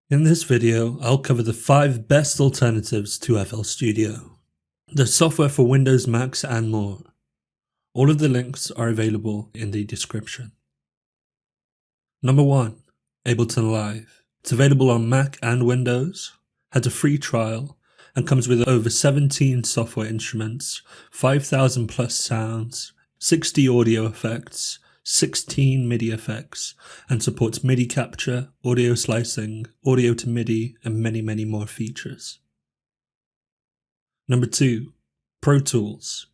In this video, I'll cover the 5 best alternatives to FL Studio. The software for Windows, Macs and more. All of the links are available in the description. Number 1. Ableton Live. It's available on Mac and Windows, has a free trial, and comes with over 17 software instruments, 5,000 plus sounds, 60 audio effects, 16 MIDI effects, and supports MIDI capture, audio slicing, audio to MIDI, and many more features. Number 2. Pro Tools.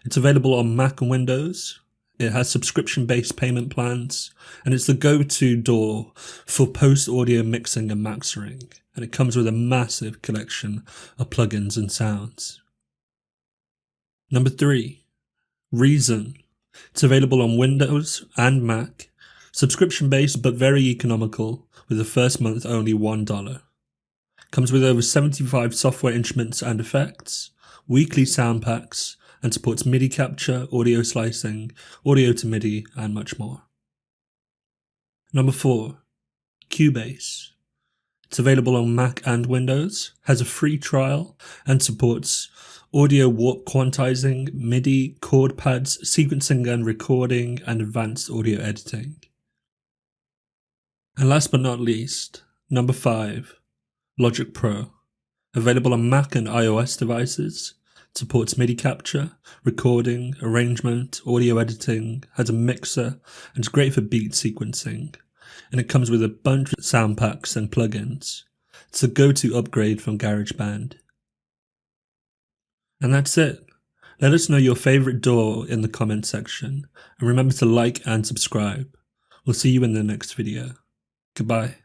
It's available on Mac and Windows. It has subscription-based payment plans, and it's the go-to DAW for post-audio mixing and mastering, and it comes with a massive collection of plugins and sounds. Number 3. Reason. It's available on Windows and Mac, subscription-based but very economical, with the first month only $1. Comes with over 75 software instruments and effects, weekly sound packs, and supports MIDI capture, audio slicing, audio to MIDI, and much more. Number 4. Cubase. It's available on Mac and Windows, has a free trial, and supports audio warp quantizing, MIDI, chord pads, sequencing and recording, and advanced audio editing. And last but not least, number 5. Logic Pro. Available on Mac and iOS devices, supports MIDI capture, recording, arrangement, audio editing, has a mixer, and is great for beat sequencing. And it comes with a bunch of sound packs and plugins. It's a go-to upgrade from GarageBand. And that's it. Let us know your favorite DAW in the comment section, and remember to like and subscribe. We'll see you in the next video. Goodbye.